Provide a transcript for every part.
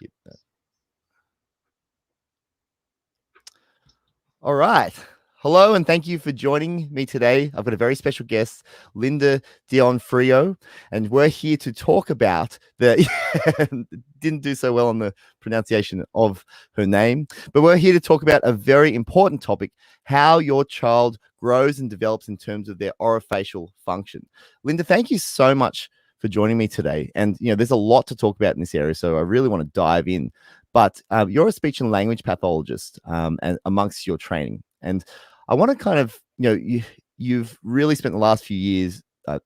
Hit that. All right. Hello, and thank you for joining me today. I've got a very special guest, Linda Dionfrio, and we're here to talk about the didn't do so well on the pronunciation of her name, but we're here to talk about a very important topic: how your child grows and develops in terms of their orofacial function. Linda, thank you so much for joining me today. And there's a lot to talk about in this area, so I really want to dive in. But you're a speech and language pathologist, and amongst your training, and I want to kind of, you've really spent the last few years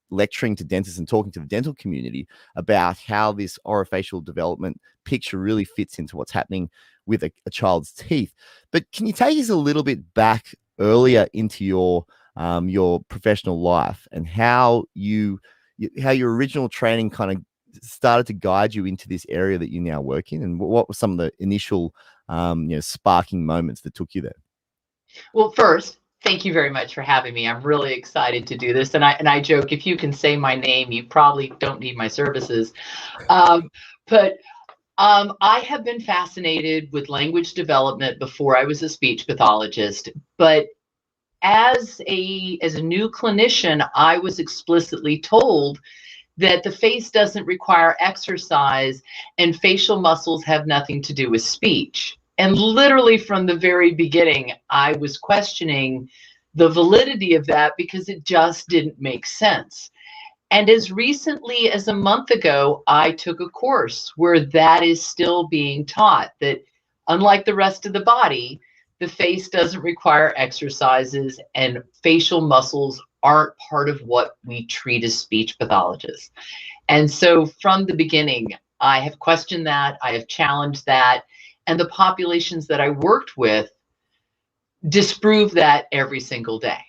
lecturing to dentists and talking to the dental community about how this orofacial development picture really fits into what's happening with a child's teeth. But can you take us a little bit back earlier into your professional life and how your original training kind of started to guide you into this area that you now work in, and what were some of the initial sparking moments that took you there? Well, first, thank you very much for having me. I'm really excited to do this. And I joke, if you can say my name, you probably don't need my services. But I have been fascinated with language development before I was a speech pathologist. But as a new clinician, I was explicitly told that the face doesn't require exercise and facial muscles have nothing to do with speech. And literally from the very beginning, I was questioning the validity of that because it just didn't make sense. And as recently as a month ago, I took a course where that is still being taught, that unlike the rest of the body, the face doesn't require exercises and facial muscles aren't part of what we treat as speech pathologists. And so from the beginning, I have questioned that, I have challenged that, and the populations that I worked with disprove that every single day.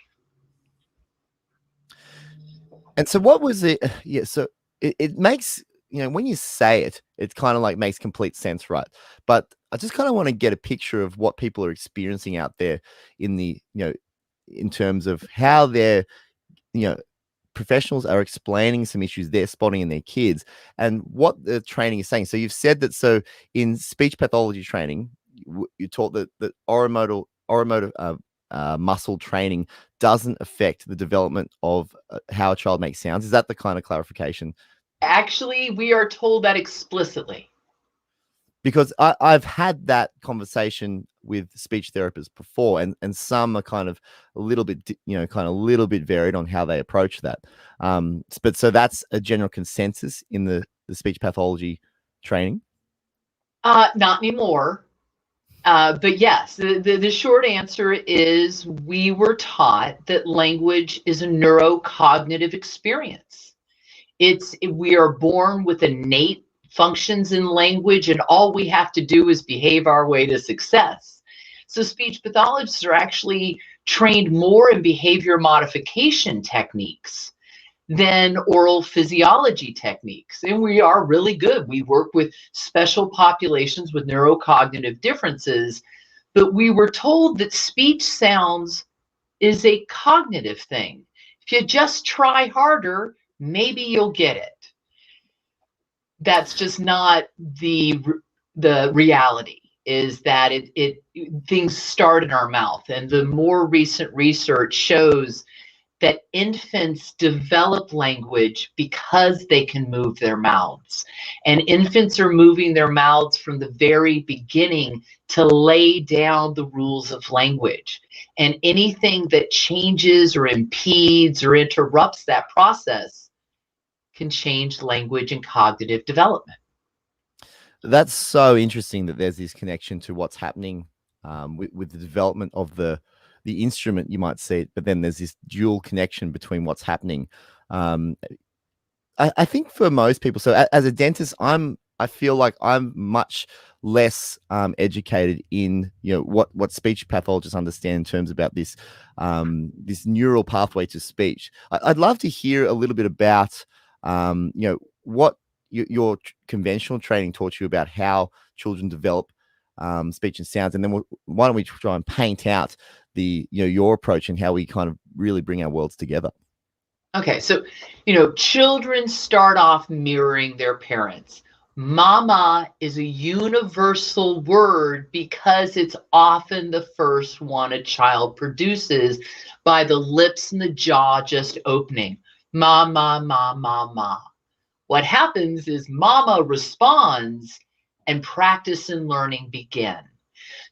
And so what was it? Yeah, so it makes, when you say it, it kind of like makes complete sense, right? But I just kind of want to get a picture of what people are experiencing out there in the, in terms of how they're, professionals are explaining some issues they're spotting in their kids and what the training is saying. So you've said that, so in speech pathology training, you taught that oromotor muscle training doesn't affect the development of how a child makes sounds. Is that the kind of clarification? Actually, we are told that explicitly. Because I've had that conversation with speech therapists before, and some are kind of a little bit, varied on how they approach that. But so that's a general consensus in the speech pathology training? Not anymore. But yes, the short answer is we were taught that language is a neurocognitive experience. We are born with innate functions in language, and all we have to do is behave our way to success. So speech pathologists are actually trained more in behavior modification techniques than oral physiology techniques. And we are really good. We work with special populations with neurocognitive differences, but we were told that speech sounds is a cognitive thing. If you just try harder, maybe you'll get it. That's just not the reality, is that things start in our mouth. And the more recent research shows that infants develop language because they can move their mouths. And infants are moving their mouths from the very beginning to lay down the rules of language. And anything that changes or impedes or interrupts that process can change language and cognitive development. That's so interesting that there's this connection to what's happening with the development of the instrument, you might see it, but then there's this dual connection between what's happening. I think for most people, so as a dentist, I feel like I'm much less educated in what speech pathologists understand in terms about this this neural pathway to speech. I'd love to hear a little bit about what your conventional training taught you about how children develop speech and sounds, and then why don't we try and paint out your approach and how we kind of really bring our worlds together. Okay, so children start off mirroring their parents. Mama is a universal word because it's often the first one a child produces by the lips and the jaw just opening. Ma, ma, ma, ma, ma. What happens is mama responds and practice and learning begin.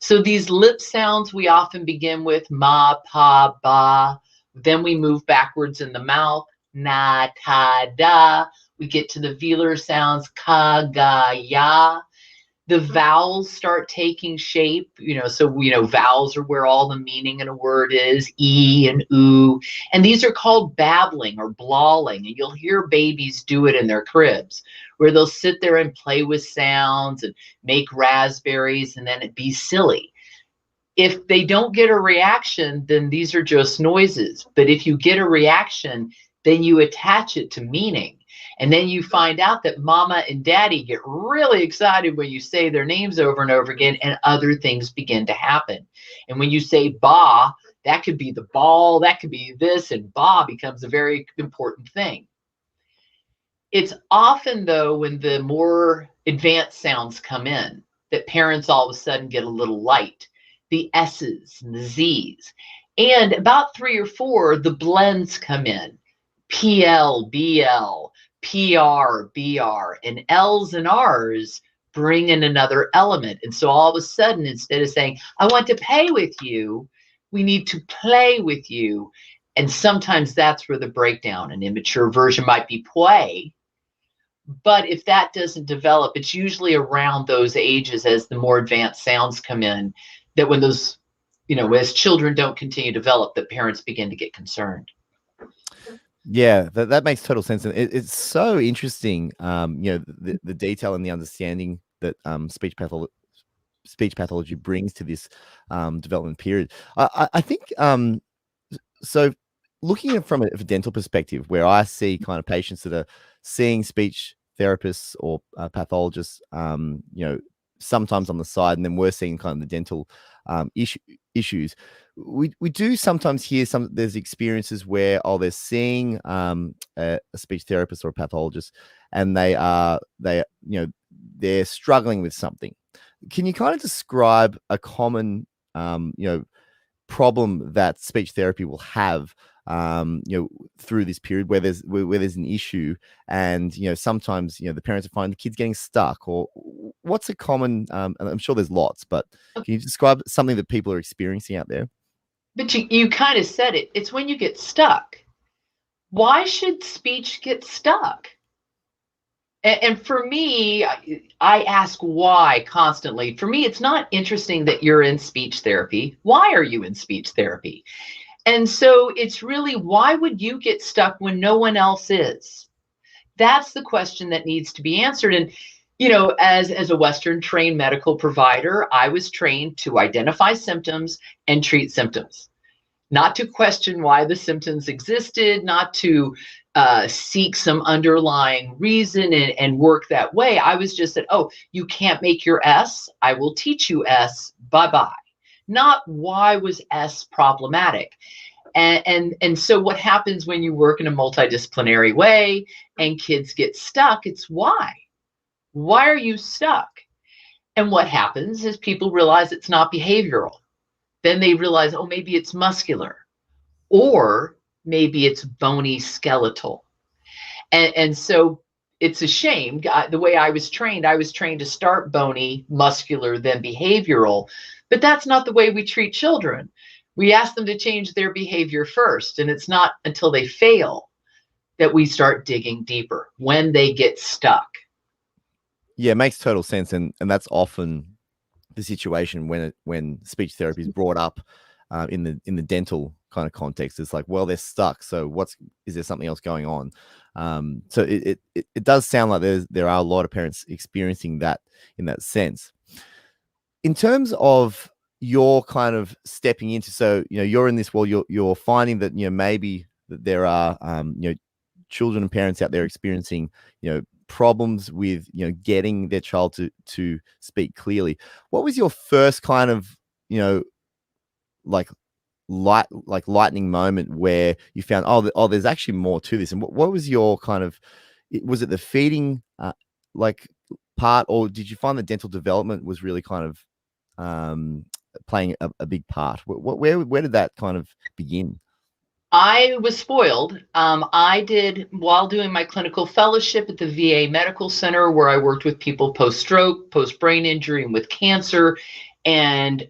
So these lip sounds we often begin with ma, pa, ba. Then we move backwards in the mouth, na, ta, da. We get to the velar sounds, ka, ga, ya. The vowels start taking shape, so vowels are where all the meaning in a word is, e and oo, and these are called babbling or blawling, and you'll hear babies do it in their cribs, where they'll sit there and play with sounds and make raspberries and then it be silly. If they don't get a reaction, then these are just noises. But if you get a reaction, then you attach it to meaning. And then you find out that mama and daddy get really excited when you say their names over and over again, and other things begin to happen. And when you say ba, that could be the ball, that could be this, and ba becomes a very important thing. It's often, though, when the more advanced sounds come in, that parents all of a sudden get a little light. The S's and the Z's. And about 3 or 4, the blends come in. PL, BL, PR, BR, and L's and R's bring in another element. And so all of a sudden, instead of saying, I want to play with you, we need to play with you. And sometimes that's where the breakdown, an immature version might be play. But if that doesn't develop, it's usually around those ages as the more advanced sounds come in, that when those, as children don't continue to develop, that parents begin to get concerned. Yeah, that makes total sense. And it's so interesting, the detail and the understanding that speech pathology brings to this development period. I think, so looking at it from a dental perspective, where I see kind of patients that are seeing speech therapists or pathologists, sometimes on the side, and then we're seeing kind of the dental issues. We do sometimes hear there's experiences where they're seeing a speech therapist or a pathologist, and they're struggling with something. Can you kind of describe a common problem that speech therapy will have through this period where there's an issue, and sometimes the parents find the kids getting stuck, or what's a common and I'm sure there's lots, but can you describe something that people are experiencing out there? But you kind of said it. It's when you get stuck. Why should speech get stuck? And for me, I ask why constantly. For me, it's not interesting that you're in speech therapy. Why are you in speech therapy? And so it's really, why would you get stuck when no one else is? That's the question that needs to be answered. And, as a Western trained medical provider, I was trained to identify symptoms and treat symptoms, not to question why the symptoms existed, not to seek some underlying reason and work that way. I was just said, oh, you can't make your S, I will teach you S, bye-bye. Not why was S problematic. And so what happens when you work in a multidisciplinary way and kids get stuck, it's why. Why are you stuck? And what happens is people realize it's not behavioral. Then they realize, oh, maybe it's muscular, or maybe it's bony skeletal. And so it's a shame. The way I was trained to start bony, muscular, then behavioral. But that's not the way we treat children. We ask them to change their behavior first. And it's not until they fail that we start digging deeper, when they get stuck. Yeah, it makes total sense. And that's often the situation when speech therapy is brought up in the dental kind of context. It's like, well, they're stuck, so is there something else going on? So it does sound like there are a lot of parents experiencing that in that sense. In terms of your kind of stepping into, so you're in this world, you're finding that maybe that there are children and parents out there experiencing problems with getting their child to speak clearly. What was your first kind of lightning moment where you found there's actually more to this? And what was your kind of, was it the feeding part, or did you find that dental development was really kind of playing a big part? Where did that kind of begin? I was spoiled. I did, while doing my clinical fellowship at the VA Medical Center, where I worked with people post-stroke, post-brain injury, and with cancer and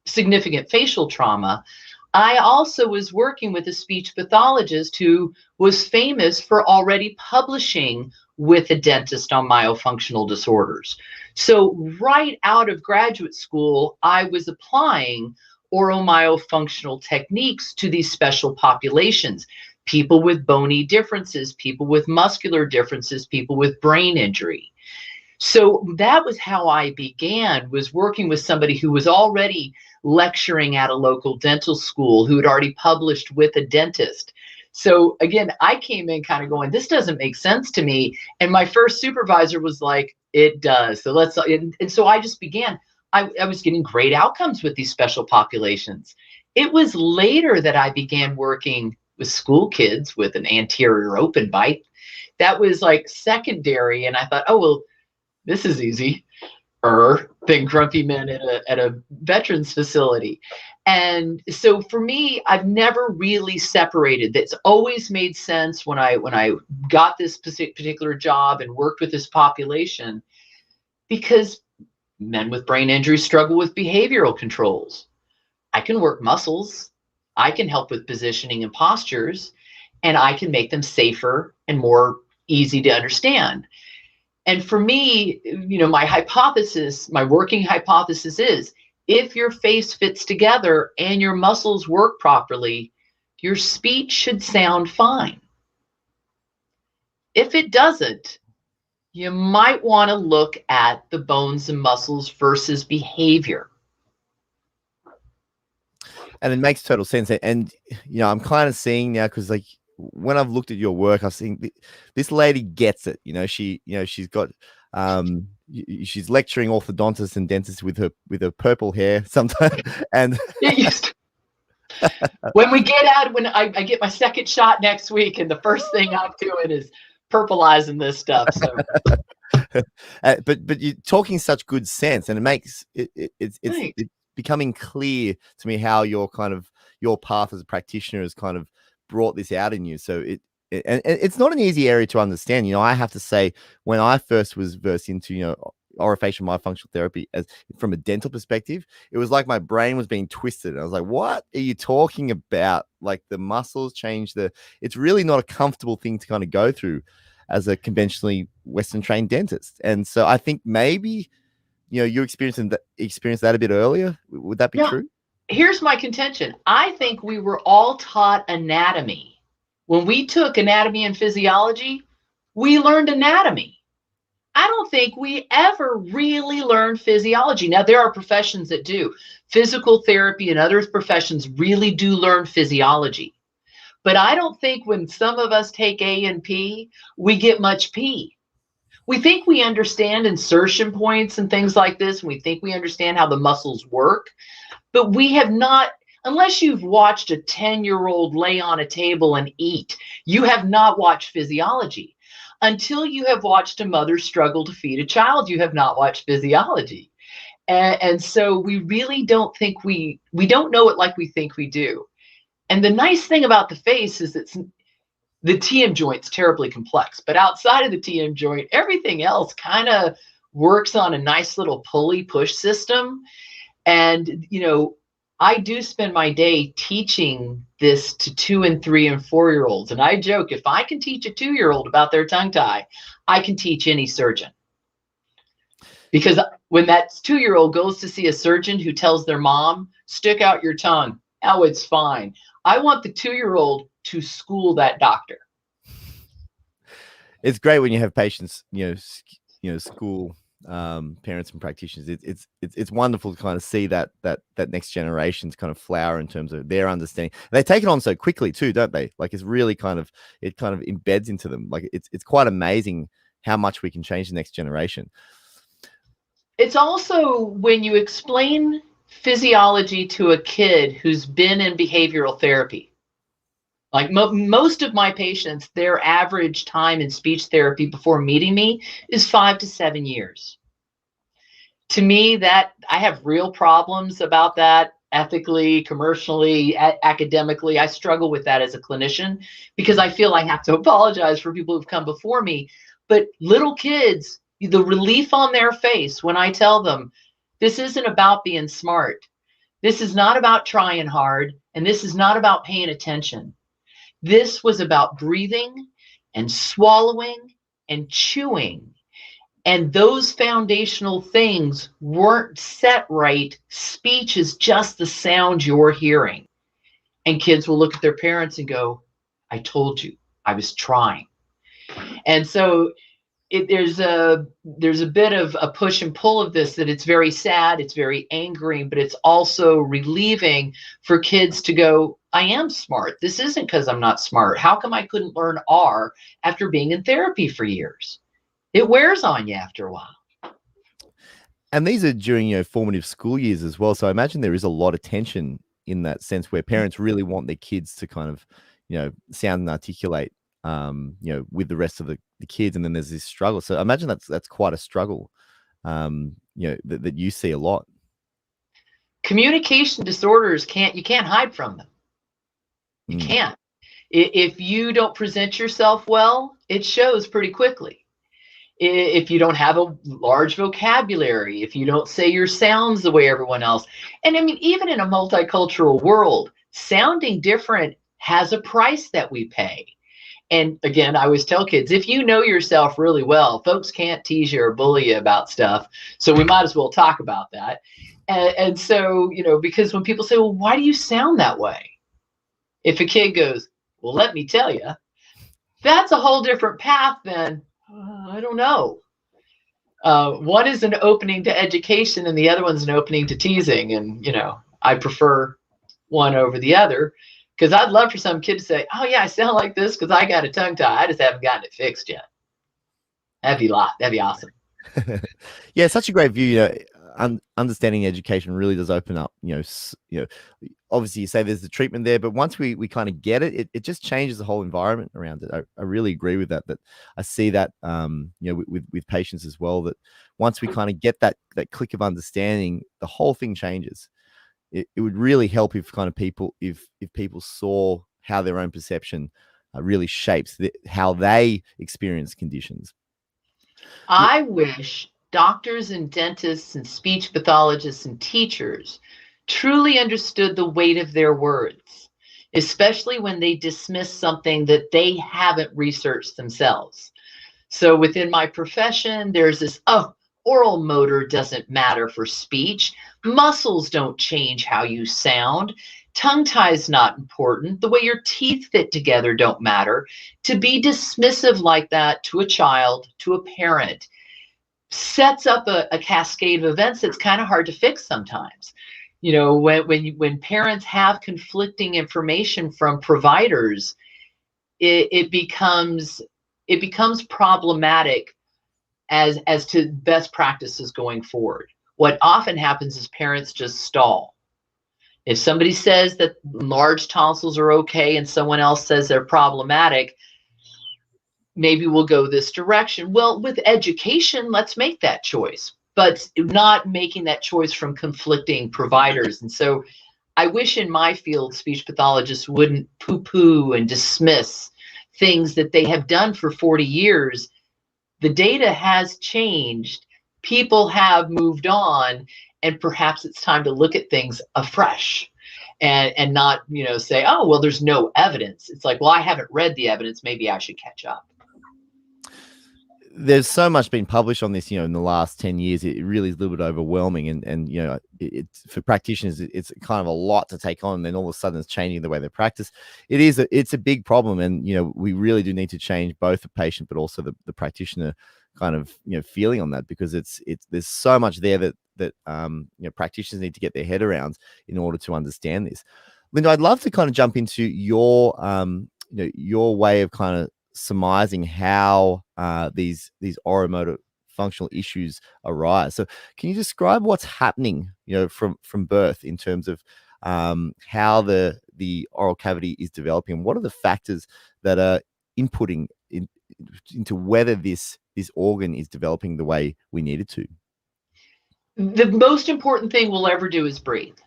significant facial trauma. I also was working with a speech pathologist who was famous for already publishing with a dentist on myofunctional disorders. So right out of graduate school, I was applying oromyofunctional techniques to these special populations, people with bony differences, people with muscular differences, people with brain injury. So that was how I began, was working with somebody who was already lecturing at a local dental school, who had already published with a dentist. So again, I came in kind of going, this doesn't make sense to me. And my first supervisor was like, it does. So let's, and so I just began. I was getting great outcomes with these special populations. It was later that I began working with school kids with an anterior open bite. That was like secondary. And I thought, oh, well, this is easy than grumpy men at a veterans facility. And so for me, I've never really separated. That's always made sense when I got this particular job and worked with this population, because men with brain injury struggle with behavioral controls. I can work muscles, I can help with positioning and postures, and I can make them safer and more easy to understand. And for me, my hypothesis, my working hypothesis is, if your face fits together and your muscles work properly, your speech should sound fine. If it doesn't, you might want to look at the bones and muscles versus behavior. And it makes total sense. And I'm kind of seeing now, because like when I've looked at your work, I've seen this lady gets it. She's got she's lecturing orthodontists and dentists with her purple hair sometimes. And when I get my second shot next week, and the first thing I'm doing is purpleizing this stuff. So. But you're talking such good sense, and it makes it's becoming clear to me how your path as a practitioner has kind of brought this out in you. So and it's not an easy area to understand. I have to say, when I first was versed into orofacial myofunctional therapy as from a dental perspective, it was like my brain was being twisted. And I was like, what are you talking about? Like, the muscles change, it's really not a comfortable thing to kind of go through as a conventionally Western trained dentist. And so I think maybe you experienced that a bit earlier. Would that be true? Here's my contention. I think we were all taught anatomy. When we took anatomy and physiology, we learned anatomy. I don't think we ever really learned physiology. Now, there are professions that do. Physical therapy and other professions really do learn physiology. But I don't think when some of us take A and P, we get much P. We think we understand insertion points and things like this, and we think we understand how the muscles work, but we have not, unless you've watched a 10-year-old lay on a table and eat, you have not watched physiology. Until you have watched a mother struggle to feed a child, you have not watched physiology. And so we really don't think we don't know it like we think we do. And the nice thing about the face is the TM joint's terribly complex, but outside of the TM joint, everything else kind of works on a nice little pulley push system. And, I do spend my day teaching this to 2 and 3 and 4-year-olds. And I joke, if I can teach a 2-year-old about their tongue tie, I can teach any surgeon. Because when that 2-year-old goes to see a surgeon who tells their mom, stick out your tongue, oh, it's fine. I want the 2-year-old to school that doctor. It's great when you have patients, school parents and practitioners. It's wonderful to kind of see that next generation's kind of flower in terms of their understanding. And they take it on so quickly too, don't they? Like, it's really kind of embeds into them. Like, it's quite amazing how much we can change the next generation. It's also when you explain physiology to a kid who's been in behavioral therapy. Like most of my patients, their average time in speech therapy before meeting me is 5 to 7 years. To me, that I have real problems about that ethically, commercially, academically. I struggle with that as a clinician because I feel I have to apologize for people who've come before me. But little kids, the relief on their face when I tell them, this isn't about being smart. This is not about trying hard, and this is not about paying attention. This was about breathing and swallowing and chewing. And those foundational things weren't set right. Speech is just the sound you're hearing. And kids will look at their parents and go, I told you, I was trying. And so there's a bit of a push and pull of this, that it's very sad, it's very angering, but it's also relieving for kids to go, I am smart. This isn't because I'm not smart. How come I couldn't learn R after being in therapy for years? It wears on you after a while. And these are during, formative school years as well. So I imagine there is a lot of tension in that sense where parents really want their kids to kind of, sound and articulate, with the rest of the kids. And then there's this struggle. So I imagine that's quite a struggle, that you see a lot. Communication disorders you can't hide from them. You can't. If you don't present yourself well, it shows pretty quickly. If you don't have a large vocabulary, if you don't say your sounds the way everyone else. And I mean, even in a multicultural world, sounding different has a price that we pay. And again, I always tell kids, if you know yourself really well, folks can't tease you or bully you about stuff. So we might as well talk about that. And so, because when people say, well, why do you sound that way? If a kid goes, well, let me tell you, that's a whole different path than, I don't know. One is an opening to education and the other one's an opening to teasing. And, I prefer one over the other because I'd love for some kid to say, oh, yeah, I sound like this because I got a tongue tie. I just haven't gotten it fixed yet. That'd be awesome. Yeah, such a great view. Understanding education really does open up, obviously you say there's the treatment there, but once we kind of get it, it just changes the whole environment around it. I really agree with that I see that, with patients as well, that once we kind of get that click of understanding, the whole thing changes. It would really help if kind of people, if people saw how their own perception really shapes how they experience conditions. I wish doctors and dentists and speech pathologists and teachers truly understood the weight of their words, especially when they dismiss something that they haven't researched themselves. So within my profession, there's this, oral motor doesn't matter for speech. Muscles don't change how you sound. Tongue tie is not important. The way your teeth fit together don't matter. To be dismissive like that to a child, to a parent, sets up a cascade of events that's kind of hard to fix sometimes. When parents have conflicting information from providers, it becomes problematic as to best practices going forward. What often happens is parents just stall. If somebody says that large tonsils are okay and someone else says they're problematic, maybe we'll go this direction. Well, with education, let's make that choice, but not making that choice from conflicting providers. And so I wish in my field, speech pathologists wouldn't poo-poo and dismiss things that they have done for 40 years. The data has changed. People have moved on, and perhaps it's time to look at things afresh and not, say, oh, well, there's no evidence. It's like, well, I haven't read the evidence. Maybe I should catch up. There's so much been published on this, in the last 10 years. It really is a little bit overwhelming. And it's for practitioners, it's kind of a lot to take on. And then all of a sudden it's changing the way they practice. It's a big problem. And, we really do need to change both the patient, but also the practitioner kind of, feeling on that, because there's so much there that practitioners need to get their head around in order to understand this. Linda, I'd love to kind of jump into your way of kind of surmising how these oromotor functional issues arise. So can you describe what's happening, from birth in terms of how the the oral cavity is developing? What are the factors that are inputting into whether this organ is developing the way we need it to? The most important thing we'll ever do is breathe.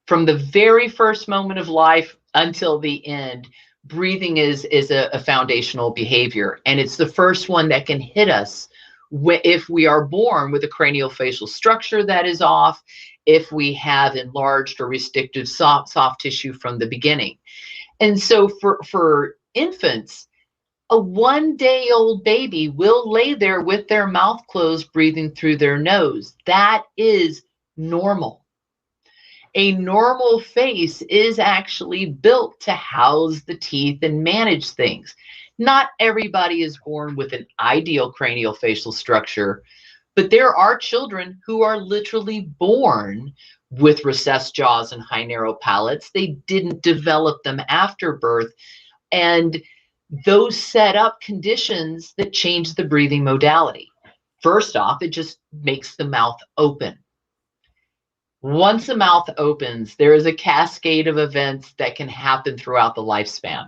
From the very first moment of life until the end, breathing is a foundational behavior. And it's the first one that can hit us if we are born with a craniofacial structure that is off, if we have enlarged or restrictive soft tissue from the beginning. And so for infants, a 1-day-old baby will lay there with their mouth closed, breathing through their nose. That is normal. A normal face is actually built to house the teeth and manage things. Not everybody is born with an ideal craniofacial structure, but there are children who are literally born with recessed jaws and high narrow palates. They didn't develop them after birth. And those set up conditions that change the breathing modality. First off, it just makes the mouth open. Once the mouth opens, there is a cascade of events that can happen throughout the lifespan.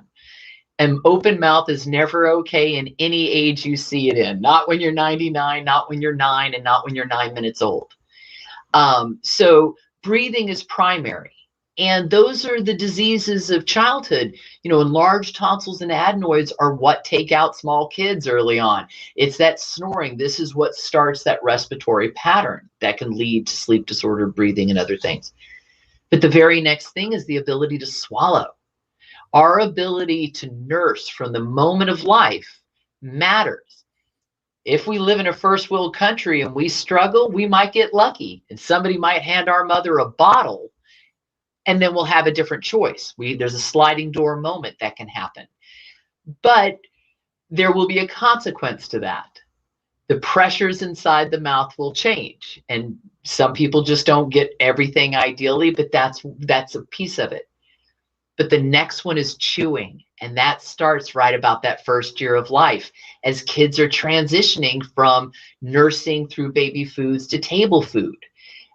An open mouth is never okay in any age you see it in. Not when you're 99, not when you're 9, and not when you're 9 minutes old. So breathing is primary. And those are the diseases of childhood. Enlarged tonsils and adenoids are what take out small kids early on. It's that snoring. This is what starts that respiratory pattern that can lead to sleep disordered breathing and other things. But the very next thing is the ability to swallow. Our ability to nurse from the moment of life matters. If we live in a first world country and we struggle, we might get lucky and somebody might hand our mother a bottle, and then we'll have a different choice. There's a sliding door moment that can happen. But there will be a consequence to that. The pressures inside the mouth will change. And some people just don't get everything ideally, but that's a piece of it. But the next one is chewing. And that starts right about that first year of life as kids are transitioning from nursing through baby foods to table food.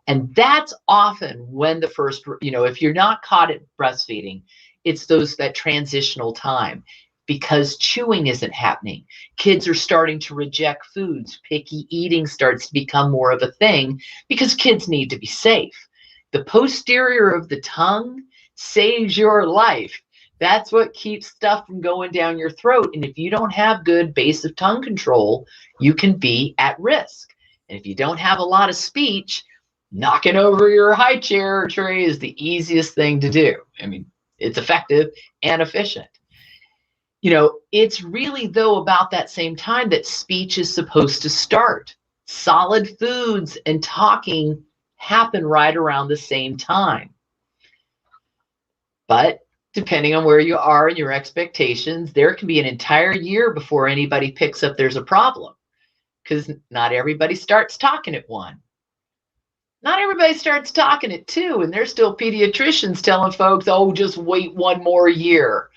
And that's often when the first, if you're not caught at breastfeeding, it's that transitional time because chewing isn't happening. Kids are starting to reject foods. Picky eating starts to become more of a thing because kids need to be safe. The posterior of the tongue saves your life. That's what keeps stuff from going down your throat. And if you don't have good base of tongue control, you can be at risk. And if you don't have a lot of speech, knocking over your high chair tray is the easiest thing to do. I mean, it's effective and efficient. It's really, though, about that same time that speech is supposed to start. Solid foods and talking happen right around the same time. But depending on where you are and your expectations, there can be an entire year before anybody picks up there's a problem because not everybody starts talking at 1. Not everybody starts talking at 2, and there's still pediatricians telling folks, oh, just wait 1 more year.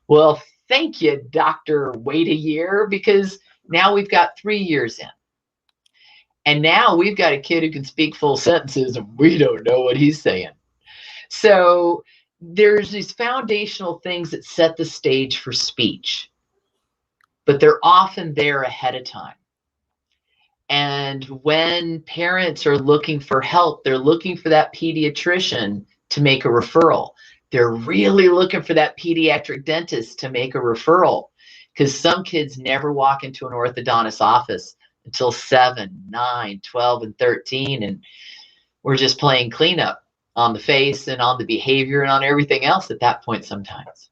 Well, thank you, doctor, wait a year, because now we've got 3 years in. And now we've got a kid who can speak full sentences, and we don't know what he's saying. So there's these foundational things that set the stage for speech, but they're often there ahead of time. And when parents are looking for help, they're looking for that pediatrician to make a referral. They're really looking for that pediatric dentist to make a referral because some kids never walk into an orthodontist office until 7, 9, 12, and 13. And we're just playing cleanup on the face and on the behavior and on everything else at that point sometimes.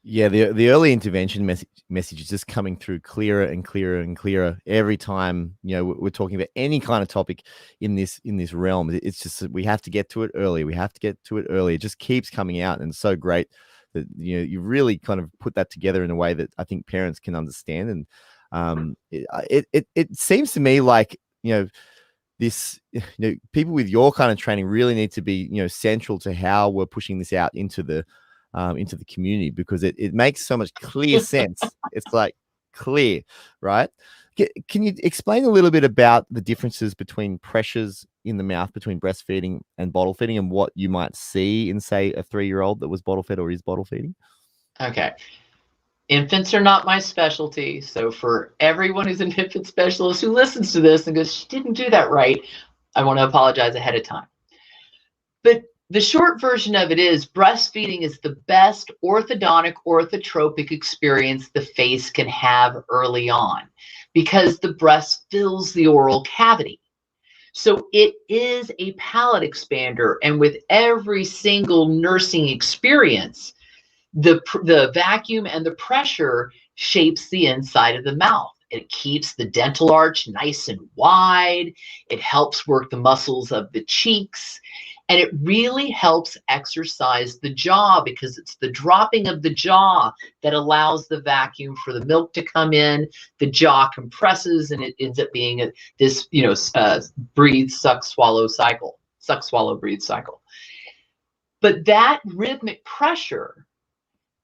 Yeah, the early intervention message is just coming through clearer and clearer and clearer every time we're talking about any kind of topic in this realm. It's just that we have to get to it early. We have to get to it early. It just keeps coming out, and it's so great that you really kind of put that together in a way that I think parents can understand. And it seems to me like this people with your kind of training really need to be central to how we're pushing this out into the community, because it makes so much clear sense. It's like clear, right? Can you explain a little bit about the differences between pressures in the mouth between breastfeeding and bottle feeding, and what you might see in, say, a 3-year-old that was bottle fed or is bottle feeding? Okay. Infants are not my specialty. So for everyone who's an infant specialist who listens to this and goes, she didn't do that right, I want to apologize ahead of time. But the short version of it is breastfeeding is the best orthodontic orthotropic experience the face can have early on because the breast fills the oral cavity. So it is a palate expander. And with every single nursing experience, the vacuum and the pressure shapes the inside of the mouth. It keeps the dental arch nice and wide. It helps work the muscles of the cheeks. And it really helps exercise the jaw because it's the dropping of the jaw that allows the vacuum for the milk to come in. The jaw compresses and it ends up being this, breathe, suck, swallow cycle, suck, swallow, breathe cycle. But that rhythmic pressure,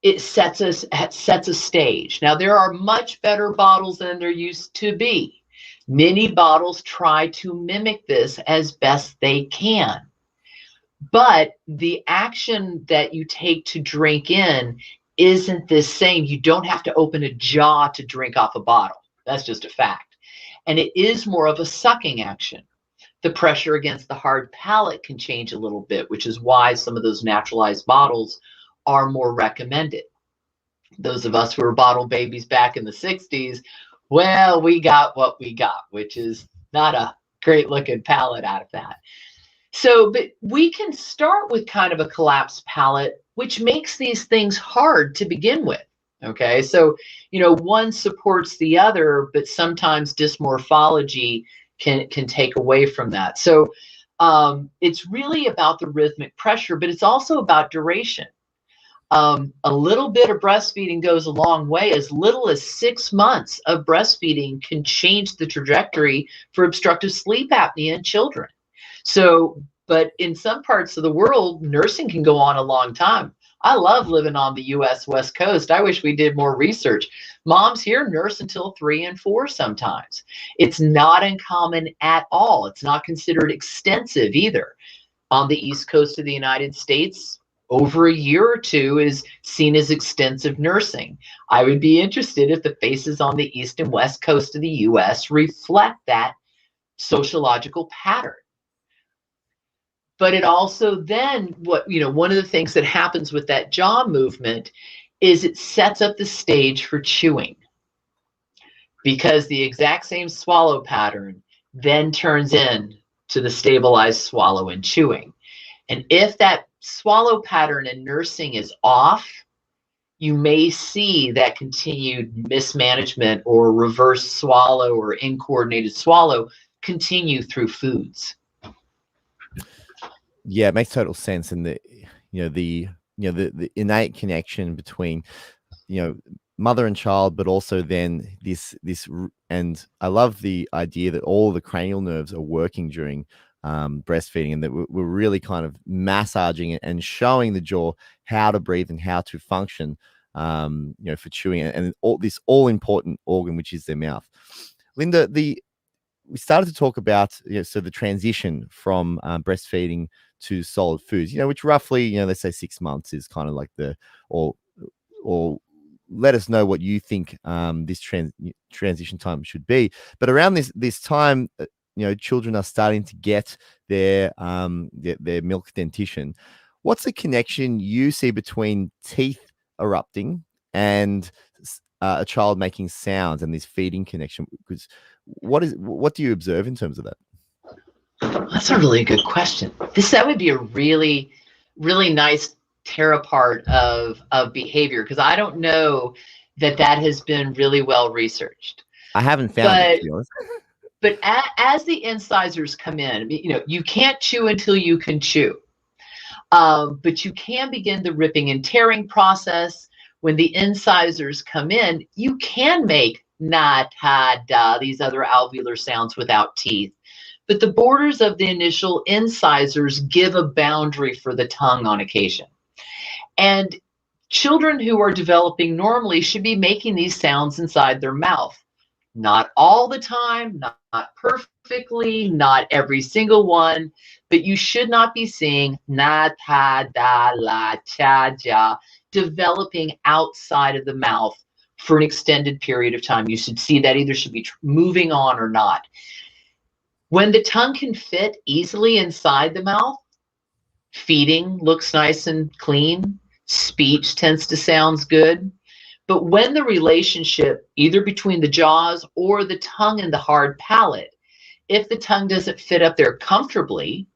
it sets a stage. Now, there are much better bottles than there used to be. Many bottles try to mimic this as best they can. But the action that you take to drink in isn't the same. You don't have to open a jaw to drink off a bottle. That's just a fact. And it is more of a sucking action. The pressure against the hard palate can change a little bit, which is why some of those naturalized bottles are more recommended. Those of us who were bottle babies back in the 60s, well, we got what we got, which is not a great looking palate out of that. So, but we can start with kind of a collapsed palate, which makes these things hard to begin with. Okay, so, one supports the other, but sometimes dysmorphology can take away from that. So it's really about the rhythmic pressure, but it's also about duration. A little bit of breastfeeding goes a long way. As little as 6 months of breastfeeding can change the trajectory for obstructive sleep apnea in children. So, but in some parts of the world, nursing can go on a long time. I love living on the US West Coast. I wish we did more research. Moms here nurse until 3 and 4 sometimes. It's not uncommon at all. It's not considered extensive either. On the East Coast of the United States, over a year or 2 is seen as extensive nursing. I would be interested if the faces on the East and West Coast of the US reflect that sociological pattern. But it also then, one of the things that happens with that jaw movement is it sets up the stage for chewing, because the exact same swallow pattern then turns in to the stabilized swallow and chewing. And if that swallow pattern in nursing is off, you may see that continued mismanagement or reverse swallow or incoordinated swallow continue through foods. Yeah, it makes total sense. And the innate connection between, mother and child, but also then this, and I love the idea that all the cranial nerves are working during breastfeeding, and that we're really kind of massaging it and showing the jaw how to breathe and how to function, for chewing, and all this all important organ, which is their mouth. Linda, we started to talk about, so the transition from breastfeeding to solid foods, which roughly, let's say 6 months is kind of like or let us know what you think this transition time should be. But around this time, children are starting to get their milk dentition. What's the connection you see between teeth erupting and a child making sounds and this feeding connection? Because what do you observe in terms of that? That's a really good question. That would be a really, really nice tear apart of behavior, because I don't know that has been really well researched. I haven't found it, to be honest. But as the incisors come in, you can't chew until you can chew. But you can begin the ripping and tearing process. When the incisors come in, you can make na, ta, da, these other alveolar sounds without teeth. But the borders of the initial incisors give a boundary for the tongue on occasion. And children who are developing normally should be making these sounds inside their mouth. Not all the time, not perfectly, not every single one, but you should not be seeing na, ta, da, la, cha, ja developing outside of the mouth for an extended period of time. You should see that either should be moving on or not. When the tongue can fit easily inside the mouth, feeding looks nice and clean. Speech tends to sound good. But when the relationship, either between the jaws or the tongue and the hard palate, if the tongue doesn't fit up there comfortably,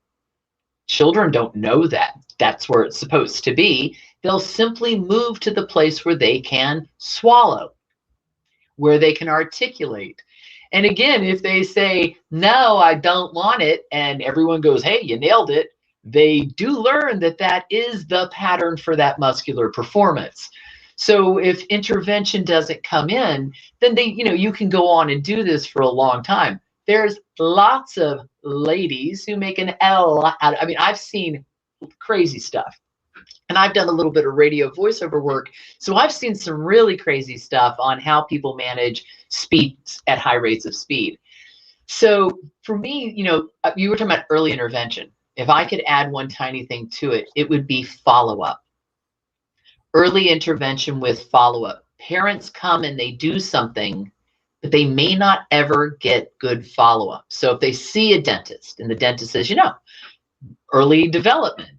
children don't know that that's where it's supposed to be. They'll simply move to the place where they can swallow, where they can articulate. And again, if they say, no, I don't want it, and everyone goes, hey, you nailed it, they do learn that that is the pattern for that muscular performance. So if intervention doesn't come in, then you can go on and do this for a long time. There's lots of ladies who make an L out of, I mean, I've seen crazy stuff. And I've done a little bit of radio voiceover work. So I've seen some really crazy stuff on how people manage speeds at high rates of speed. So for me, you were talking about early intervention. If I could add one tiny thing to it, it would be follow-up. Early intervention with follow-up. Parents come and they do something, but they may not ever get good follow-up. So if they see a dentist and the dentist says, early development,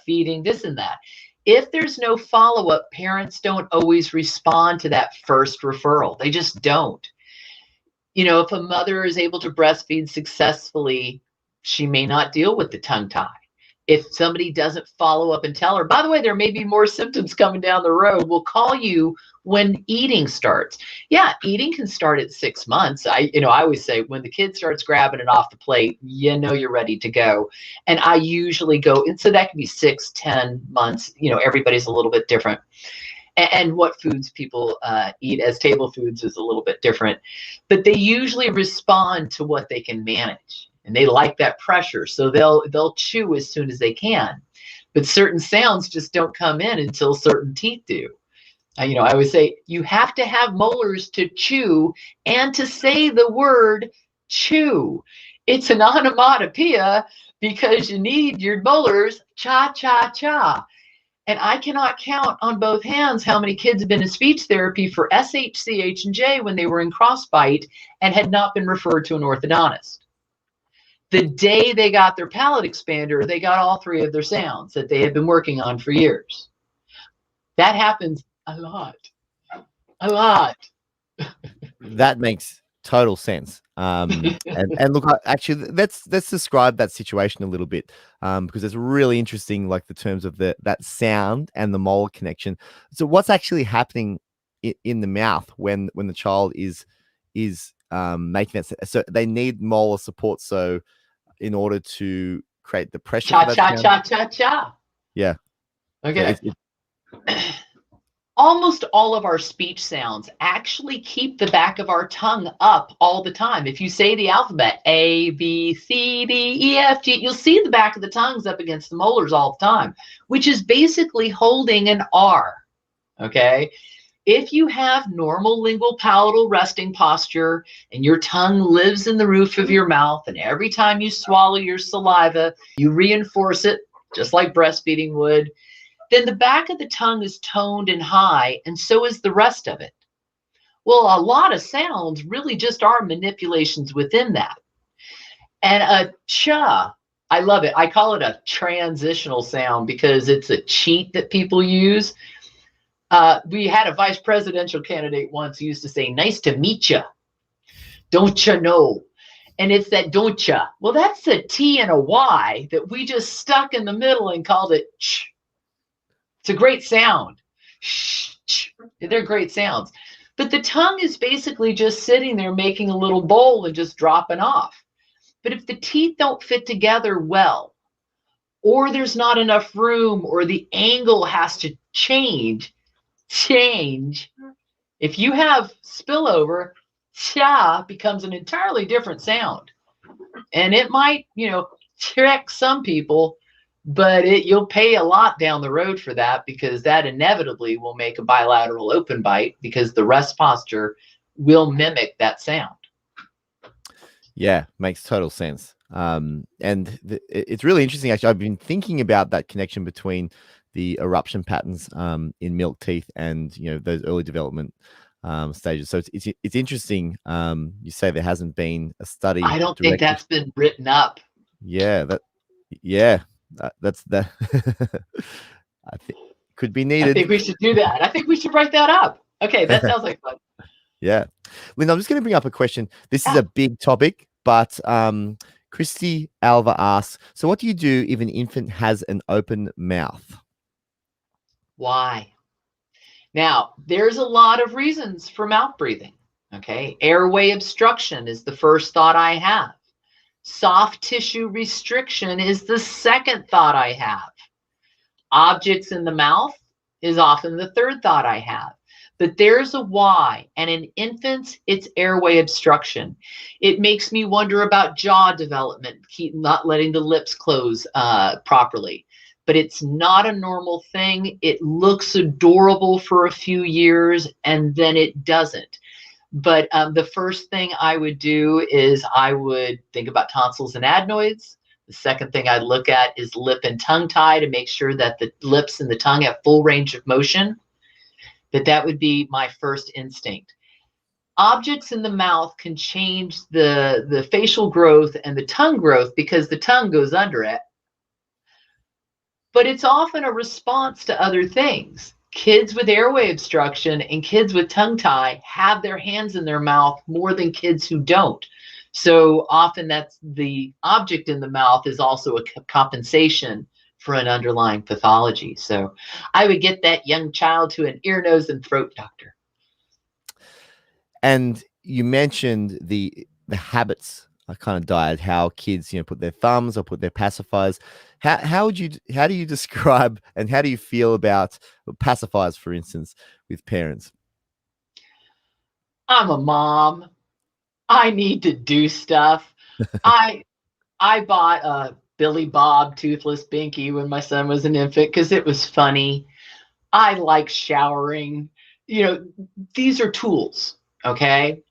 feeding, this and that. If there's no follow-up, parents don't always respond to that first referral. They just don't. If a mother is able to breastfeed successfully, she may not deal with the tongue tie. If somebody doesn't follow up and tell her, by the way, there may be more symptoms coming down the road, we'll call you when eating starts. Yeah, eating can start at 6 months. I always say when the kid starts grabbing it off the plate, you're ready to go. And I usually go, and so that can be 6, 10 months. Everybody's a little bit different. And what foods people eat as table foods is a little bit different. But they usually respond to what they can manage. And they like that pressure, so they'll chew as soon as they can. But certain sounds just don't come in until certain teeth do. I always say you have to have molars to chew and to say the word chew. It's an onomatopoeia because you need your molars, cha, cha, cha. And I cannot count on both hands how many kids have been in speech therapy for SH, CH, and J when they were in crossbite and had not been referred to an orthodontist. The day they got their palate expander, they got all 3 of their sounds that they had been working on for years. That happens a lot. That makes total sense. And look, actually, let's describe that situation a little bit, because it's really interesting, like the terms of that sound and the molar connection. So what's actually happening in the mouth when the child is making that? So they need molar support. So in order to create the pressure. Cha, cha, cha, cha, cha. Yeah. Okay. Almost all of our speech sounds actually keep the back of our tongue up all the time. If you say the alphabet, A, B, C, D, E, F, G, you'll see the back of the tongues up against the molars all the time, which is basically holding an R, okay? If you have normal lingual palatal resting posture and your tongue lives in the roof of your mouth, and every time you swallow your saliva, you reinforce it, just like breastfeeding would, then the back of the tongue is toned and high, and so is the rest of it. Well, a lot of sounds really just are manipulations within that. And a cha, I love it. I call it a transitional sound because it's a cheat that people use. We had a vice presidential candidate once who used to say, nice to meet you. Don't you know? And it's that don't ya. Well, that's a T and a Y that we just stuck in the middle and called it ch. It's a great sound. They're great sounds. But the tongue is basically just sitting there making a little bowl and just dropping off. But if the teeth don't fit together well, or there's not enough room, or the angle has to change, if you have spillover, cha becomes an entirely different sound. And it might, trick some people, but you'll pay a lot down the road for that, because that inevitably will make a bilateral open bite, because the rest posture will mimic that sound. Yeah, makes total sense. It's really interesting. Actually, I've been thinking about that connection between the eruption patterns in milk teeth and those early development stages. So it's interesting. You say there hasn't been a study I don't think directly. that's been written up. Yeah, that's that. I think could be I needed. think we should do that. I think we should write that up. Okay, that sounds like fun. Yeah, Linda, I'm just going to bring up a question. This is Yeah. a big topic, but Christy Alva asks, so what do you do if an infant has an open mouth? Why? Now, there's a lot of reasons for mouth breathing. Okay, airway obstruction is the first thought I have. Soft tissue restriction is the second thought I have. Objects in the mouth is often the third thought I have. But there's a why, and in infants, it's airway obstruction. It makes me wonder about jaw development, not letting the lips close properly. But it's not a normal thing. It looks adorable for a few years, and then it doesn't. But the first thing I would do is I would think about tonsils and adenoids. The second thing I'd look at is lip and tongue tie to make sure that the lips and the tongue have full range of motion. That would be my first instinct. Objects in the mouth can change the facial growth and the tongue growth because the tongue goes under it. But it's often a response to other things. Kids with airway obstruction and kids with tongue tie have their hands in their mouth more than kids who don't. So often that's the object in the mouth is also a compensation for an underlying pathology. So I would get that young child to an ear, nose, and throat doctor. And you mentioned the habits kind of diet, how kids put their thumbs or put their pacifiers. How do you describe and how do you feel about pacifiers, for instance, with parents? I'm a mom. I need to do stuff. I bought a Billy Bob toothless binky when my son was an infant because it was funny. I like showering. These are tools, okay?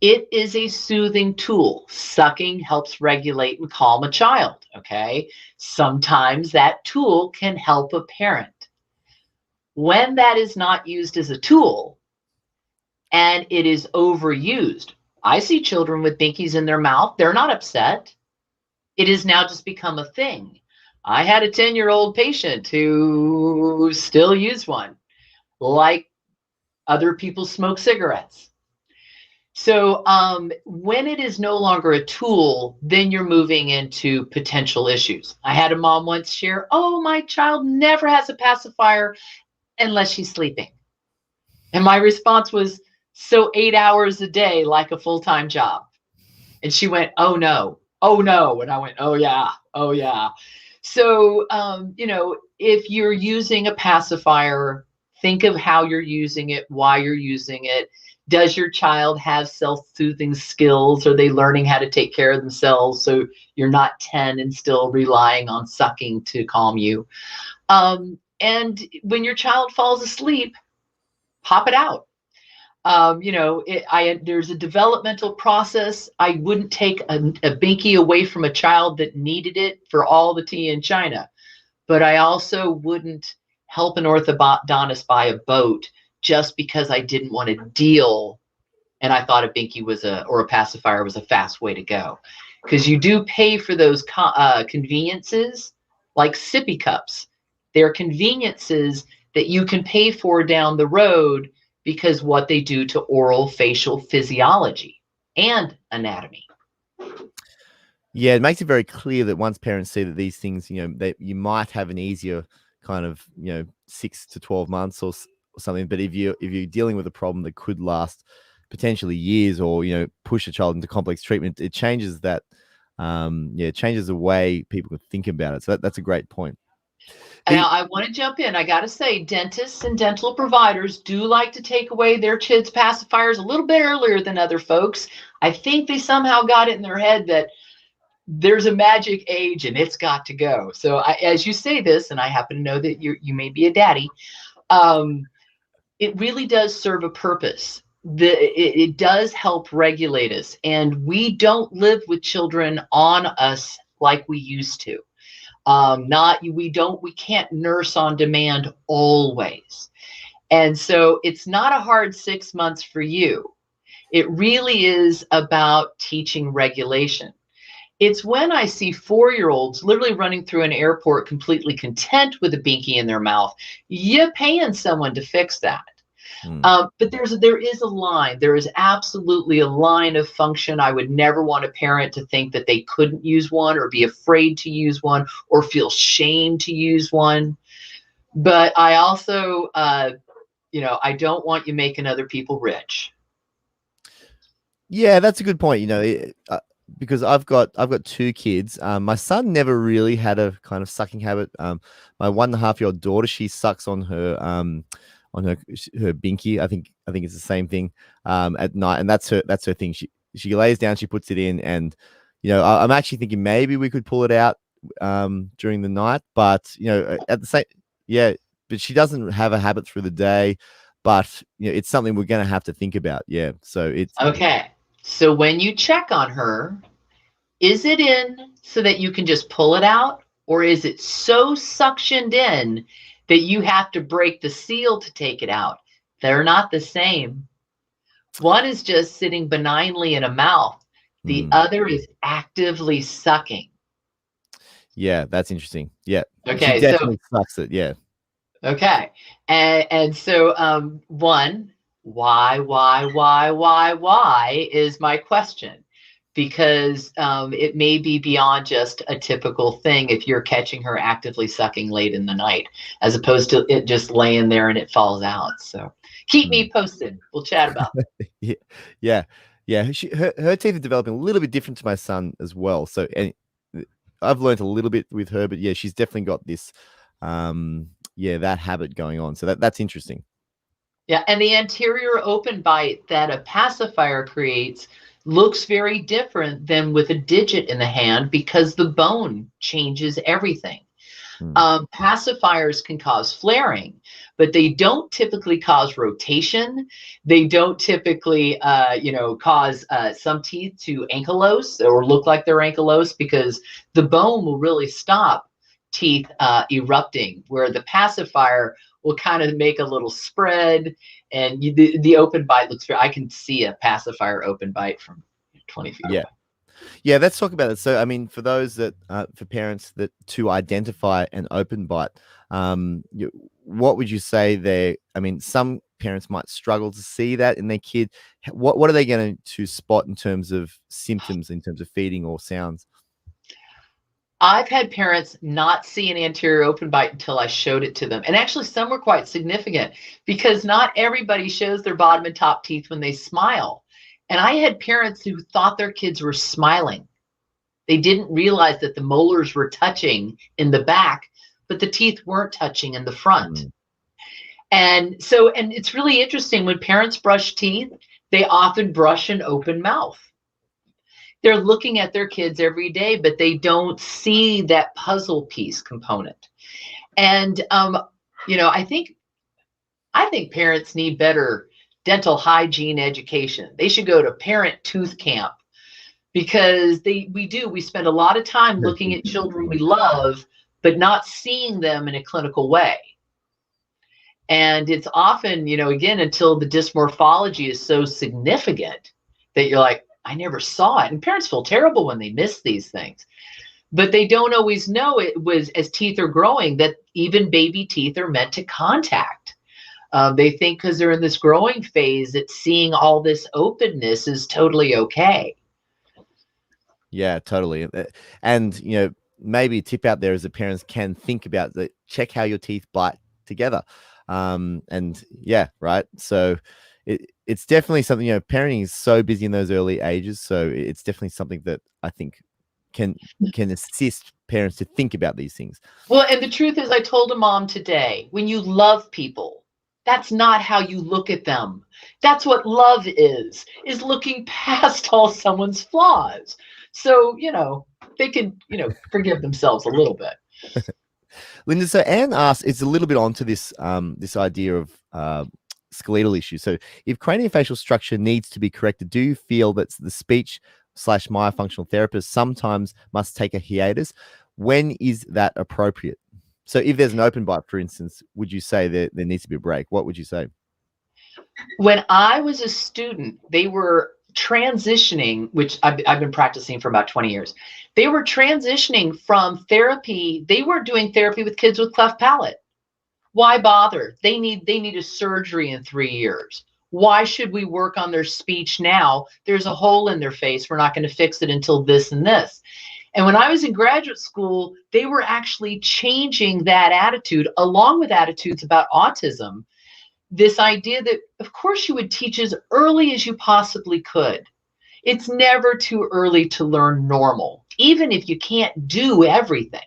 It is a soothing tool. Sucking helps regulate and calm a child, okay? Sometimes that tool can help a parent. When that is not used as a tool and it is overused, I see children with binkies in their mouth. They're not upset. It has now just become a thing. I had a 10-year-old patient who still used one, like other people smoke cigarettes. So when it is no longer a tool, then you're moving into potential issues. I had a mom once share, oh, my child never has a pacifier unless she's sleeping. And my response was, so 8 hours a day, like a full-time job. And she went, oh, no. Oh, no. And I went, oh, yeah. Oh, yeah. So, if you're using a pacifier, think of how you're using it, why you're using it. Does your child have self-soothing skills? Are they learning how to take care of themselves so you're not 10 and still relying on sucking to calm you? And when your child falls asleep, pop it out. There's a developmental process. I wouldn't take a binky away from a child that needed it for all the tea in China, but I also wouldn't help an orthodontist buy a boat just because I didn't want to deal and I thought a binky or a pacifier was a fast way to go. Because you do pay for those conveniences, like sippy cups. They're conveniences that you can pay for down the road because what they do to oral facial physiology and anatomy. Yeah, it makes it very clear that once parents see that these things, that you might have an easier kind of, 6 to 12 months or something. But if you're dealing with a problem that could last potentially years, or push a child into complex treatment, it changes that. It changes the way people think about it. So that's a great point. Now, I want to jump in. I got to say, dentists and dental providers do like to take away their kids' pacifiers a little bit earlier than other folks. I think they somehow got it in their head that there's a magic age and it's got to go. So as you say this, and I happen to know that you may be a daddy, it really does serve a purpose. it does help regulate us, and we don't live with children on us like we used to. We can't nurse on demand always. And so it's not a hard 6 months for you. It really is about teaching regulation. It's when I see 4-year-olds literally running through an airport completely content with a binky in their mouth. You're paying someone to fix that. But there is a line. There is absolutely a line of function. I would never want a parent to think that they couldn't use one, or be afraid to use one, or feel shame to use one. But I also, I don't want you making other people rich. Yeah, that's a good point. Because I've got 2 kids. My son never really had a kind of sucking habit. My 1.5-year-old daughter, she sucks on her her binky. I think it's the same thing at night, and that's her thing. She lays down, she puts it in, and I'm actually thinking maybe we could pull it out during the night, but at the same, yeah, but she doesn't have a habit through the day. But it's something we're going to have to think about. Yeah, so it's okay. So when you check on her, is it in so that you can just pull it out, or is it so suctioned in that you have to break the seal to take it out? They're not the same. One is just sitting benignly in a mouth. The other is actively sucking. Yeah, that's interesting. Yeah. Okay, She definitely sucks it. Yeah. Okay. And so one, why is my question. Because it may be beyond just a typical thing if you're catching her actively sucking late in the night, as opposed to it just laying there and it falls out. So keep me posted. We'll chat about it. Yeah. Her teeth are developing a little bit different to my son as well. So, and I've learned a little bit with her, but yeah, she's definitely got this, that habit going on. So that's interesting. Yeah, and the anterior open bite that a pacifier creates looks very different than with a digit in the hand, because the bone changes everything. Pacifiers can cause flaring, but they don't typically cause rotation. They don't typically, cause some teeth to ankylose or look like they're ankylosed, because the bone will really stop teeth erupting, where the pacifier will kind of make a little spread, and the open bite looks I can see a pacifier open bite from 20 feet away. Yeah, let's talk about it. So, I mean, for those that, for parents that to identify an open bite, what would you say there? I mean, some parents might struggle to see that in their kid. What are they going to spot in terms of symptoms, in terms of feeding or sounds? I've had parents not see an anterior open bite until I showed it to them. And actually, some were quite significant, because not everybody shows their bottom and top teeth when they smile. And I had parents who thought their kids were smiling. They didn't realize that the molars were touching in the back, but the teeth weren't touching in the front. And it's really interesting, when parents brush teeth, they often brush an open mouth. They're looking at their kids every day, but they don't see that puzzle piece component. And I think parents need better dental hygiene education. They should go to parent tooth camp, because we spend a lot of time looking at children we love, but not seeing them in a clinical way. And it's often, again, until the dysmorphology is so significant that you're like, I never saw it. And parents feel terrible when they miss these things. But they don't always know it was, as teeth are growing, that even baby teeth are meant to contact. They think because they're in this growing phase that seeing all this openness is totally okay. Yeah, totally. And, maybe a tip out there is that parents can think about that, check how your teeth bite together. And yeah, right. So it's definitely something, parenting is so busy in those early ages. So it's definitely something that I think can assist parents to think about these things. Well, and the truth is, I told a mom today, when you love people, that's not how you look at them. That's what love is looking past all someone's flaws. So, they can, forgive themselves a little bit. Linda, so Anne asked, it's a little bit onto this, this idea of skeletal issue. So if craniofacial structure needs to be corrected, do you feel that the speech slash myofunctional therapist sometimes must take a hiatus? When is that appropriate? So if there's an open bite, for instance, would you say that there needs to be a break? What would you say? When I was a student, they were transitioning, which I've been practicing for about 20 years. They were transitioning from therapy. They were doing therapy with kids with cleft palate. Why bother? They need a surgery in 3 years. Why should we work on their speech now? There's a hole in their face. We're not going to fix it until this and this. And when I was in graduate school, they were actually changing that attitude along with attitudes about autism. This idea that, of course, you would teach as early as you possibly could. It's never too early to learn normal, even if you can't do everything.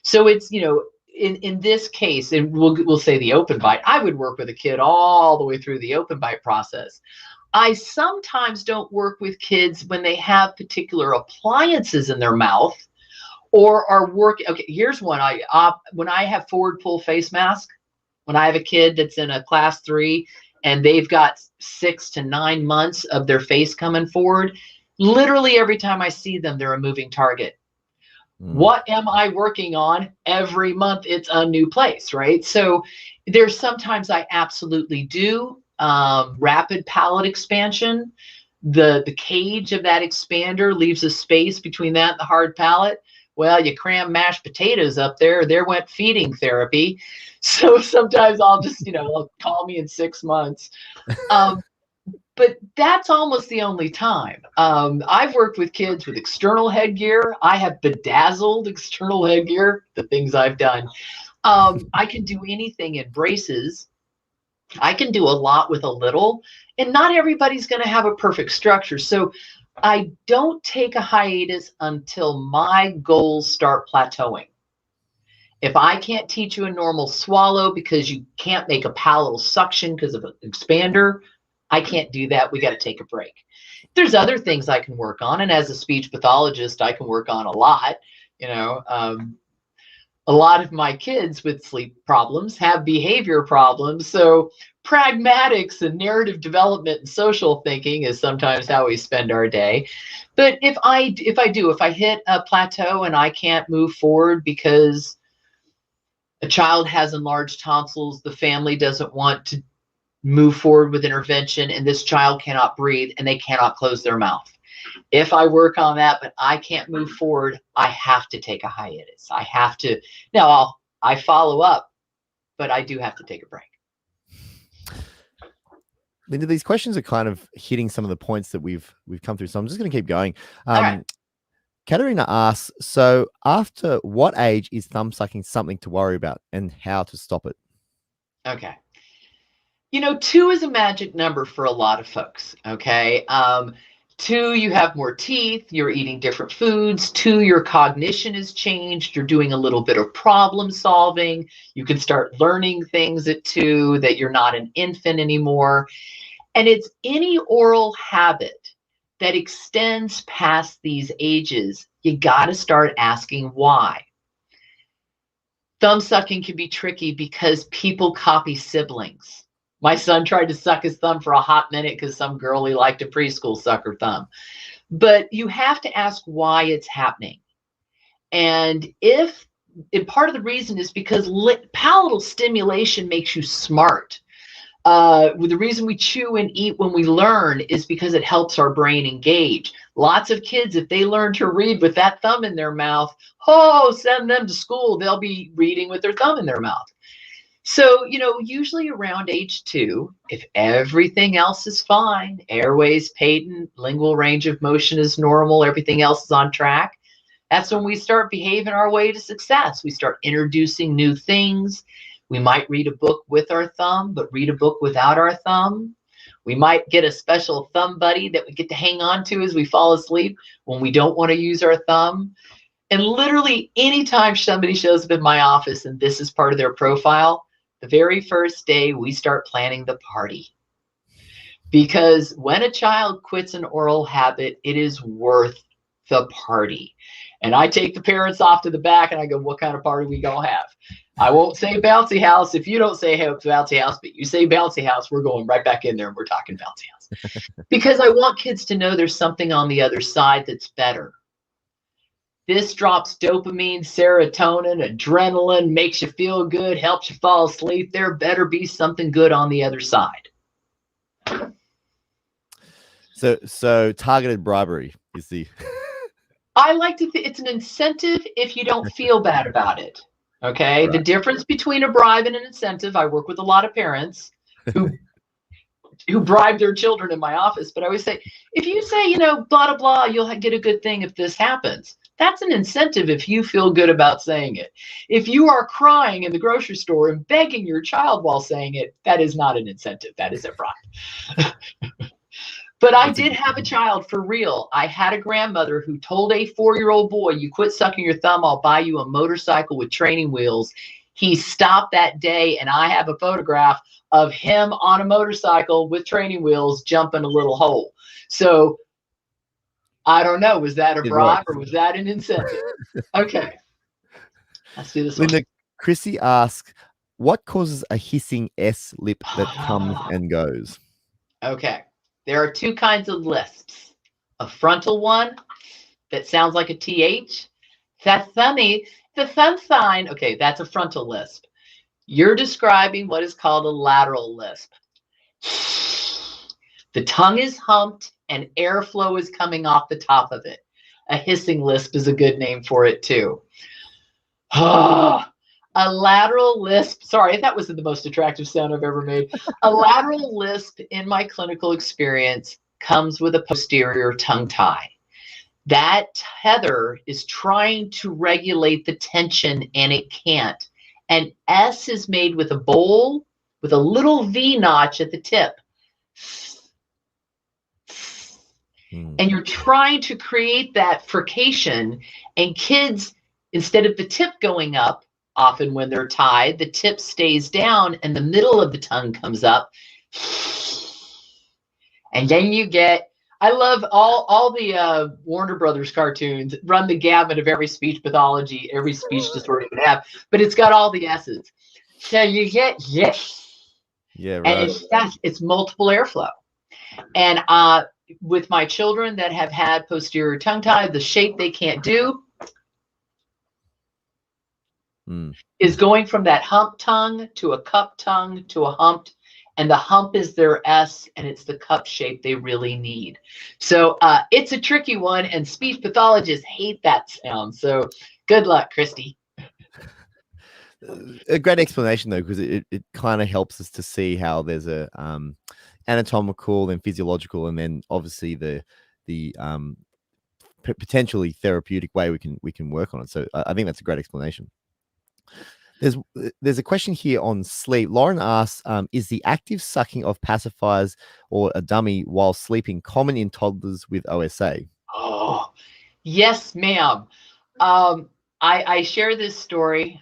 So it's, in this case, and we'll say the open bite, I would work with a kid all the way through the open bite process. I sometimes don't work with kids when they have particular appliances in their mouth or are working. Okay, here's one. When I have forward pull face mask, when I have a kid that's in a class 3 and they've got 6 to 9 months of their face coming forward, literally every time I see them, they're a moving target. What am I working on? Every month it's a new place, right? So there's sometimes I absolutely do rapid palate expansion. The cage of that expander leaves a space between that and the hard palate. Well, you cram mashed potatoes up there. There went feeding therapy. So sometimes I'll just, call me in 6 months. But that's almost the only time. I've worked with kids with external headgear. I have bedazzled external headgear, the things I've done. I can do anything in braces. I can do a lot with a little, and not everybody's going to have a perfect structure. So I don't take a hiatus until my goals start plateauing. If I can't teach you a normal swallow because you can't make a palatal suction because of an expander, I can't do that. We got to take a break. There's other things I can work on. And as a speech pathologist, I can work on a lot. A lot of my kids with sleep problems have behavior problems. So pragmatics and narrative development and social thinking is sometimes how we spend our day. But if I hit a plateau and I can't move forward because a child has enlarged tonsils, the family doesn't want to move forward with intervention, and this child cannot breathe and they cannot close their mouth. If I work on that, but I can't move forward, I have to take a hiatus. I have to. Now I follow up, but I do have to take a break. Linda, these questions are kind of hitting some of the points that we've come through. So I'm just going to keep going. All right. Katerina asks, so after what age is thumb sucking something to worry about and how to stop it? Okay. 2 is a magic number for a lot of folks. Okay. 2, you have more teeth, you're eating different foods. 2, your cognition has changed. You're doing a little bit of problem solving. You can start learning things at 2, that you're not an infant anymore. And it's any oral habit that extends past these ages. You got to start asking why. Thumb sucking can be tricky because people copy siblings. My son tried to suck his thumb for a hot minute because some girl he liked in preschool sucked her thumb. But you have to ask why it's happening. And part of the reason is because palatal stimulation makes you smart. The reason we chew and eat when we learn is because it helps our brain engage. Lots of kids, if they learn to read with that thumb in their mouth, send them to school. They'll be reading with their thumb in their mouth. So, usually around age 2, if everything else is fine, airways patent, lingual range of motion is normal, everything else is on track, that's when we start behaving our way to success. We start introducing new things. We might read a book with our thumb, but read a book without our thumb. We might get a special thumb buddy that we get to hang on to as we fall asleep when we don't want to use our thumb. And literally anytime somebody shows up in my office and this is part of their profile, the very first day we start planning the party. Because when a child quits an oral habit, it is worth the party. And I take the parents off to the back and I go, what kind of party we gonna have? I won't say bouncy house if you don't say, hey, it's bouncy house, but you say bouncy house, we're going right back in there and we're talking bouncy house. Because I want kids to know there's something on the other side that's better. This drops dopamine, serotonin, adrenaline, makes you feel good, helps you fall asleep. There better be something good on the other side. So targeted bribery is the... I like to think it's an incentive if you don't feel bad about it. Okay. Right. The difference between a bribe and an incentive, I work with a lot of parents who bribe their children in my office, but I always say, if you say, you know, blah, blah, blah, you'll get a good thing if this happens. That's an incentive if you feel good about saying it. If you are crying in the grocery store and begging your child while saying it, that is not an incentive. That is a bribe. But I did have a child for real. I had a grandmother who told a 4-year-old boy, you quit sucking your thumb, I'll buy you a motorcycle with training wheels. He stopped that day, and I have a photograph of him on a motorcycle with training wheels jumping a little hole. So I don't know, was that a bribe or was that an incentive? Okay, let's do this one. Linda, Chrissy asks, what causes a hissing S lip that comes and goes? Okay. There are two kinds of lisps. A frontal one that sounds like a TH. That's funny. The sun sign. Okay, that's a frontal lisp. You're describing what is called a lateral lisp. The tongue is humped and airflow is coming off the top of it. A hissing lisp is a good name for it too. A lateral lisp, sorry, that wasn't the most attractive sound I've ever made. A lateral lisp in my clinical experience comes with a posterior tongue tie. That tether is trying to regulate the tension and it can't. And S is made with a bowl with a little V notch at the tip. And you're trying to create that frication, and kids, instead of the tip going up, often when they're tied, the tip stays down and the middle of the tongue comes up. And then you get, I love all the Warner Brothers cartoons, run the gamut of every speech pathology, every speech disorder you can have, but it's got all the S's. So you get yes. Yeah, right. And it's multiple airflow. And with my children that have had posterior tongue tie, the shape they can't do is going from that hump tongue to a cup tongue to a humped, and the hump is their S, and it's the cup shape they really need. So it's a tricky one, and speech pathologists hate that sound. So good luck, Christy. A great explanation, though, because it kind of helps us to see how there's a anatomical and physiological, and then obviously the potentially therapeutic way we can work on it. So I think that's a great explanation. There's a question here on sleep. Lauren asks, is the active sucking of pacifiers or a dummy while sleeping common in toddlers with OSA? Oh, yes, ma'am. I share this story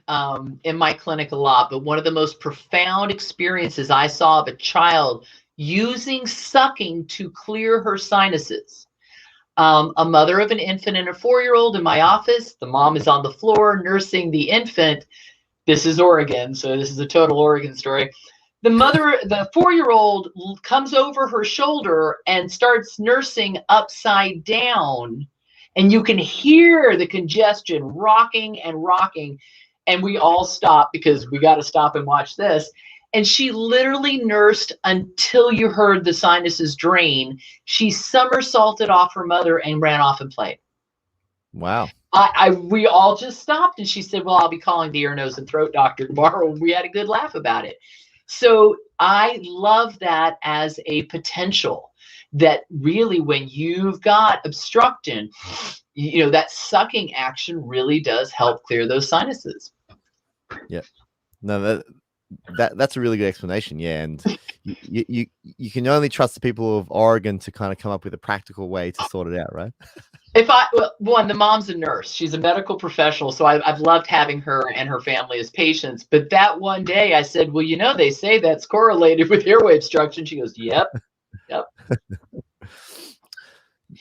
in my clinic a lot, but one of the most profound experiences I saw of a child using sucking to clear her sinuses. A mother of an infant and a 4-year-old in my office. The mom is on the floor nursing the infant. This is Oregon, so this is a total Oregon story. The 4-year-old comes over her shoulder and starts nursing upside down. And you can hear the congestion rocking and rocking. And we all stop because we got to stop and watch this. And she literally nursed until you heard the sinuses drain. She somersaulted off her mother and ran off and played. Wow. We all just stopped, and she said, well, I'll be calling the ear, nose, and throat doctor tomorrow. We had a good laugh about it. So I love that as a potential, that really when you've got obstruction, you know, that sucking action really does help clear those sinuses. Yeah. No, that's a really good explanation. Yeah. And you can only trust the people of Oregon to kind of come up with a practical way to sort it out, right? The mom's a nurse. She's a medical professional. So I've loved having her and her family as patients. But that one day I said, well, you know, they say that's correlated with airway obstruction. She goes, yep.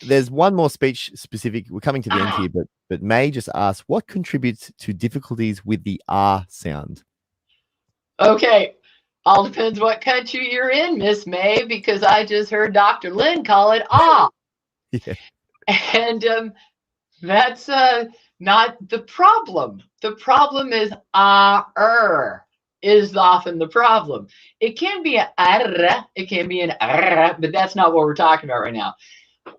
There's one more speech specific. We're coming to the end Ah, here, but May just asked, what contributes to difficulties with the R sound? okay. All depends what country you're in, Miss May, because I just heard Dr. Lynn call it ah. Yeah. And that's not the problem. The problem is is often the problem. It can be an it can be an but that's not what we're talking about right now.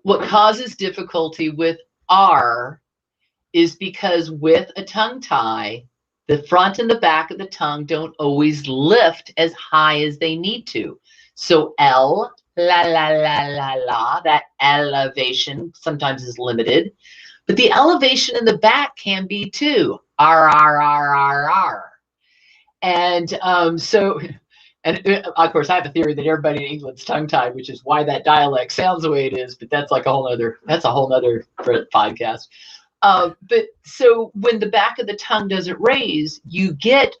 What causes difficulty with R is because with a tongue tie, the front and the back of the tongue don't always lift as high as they need to. So L, la, la, la, la, la, that elevation sometimes is limited, but the elevation in the back can be too. R, R, R, R, R. And of course, I have a theory that everybody in England's tongue-tied, which is why that dialect sounds the way it is. But that's like a whole other podcast. But so when the back of the tongue doesn't raise, you get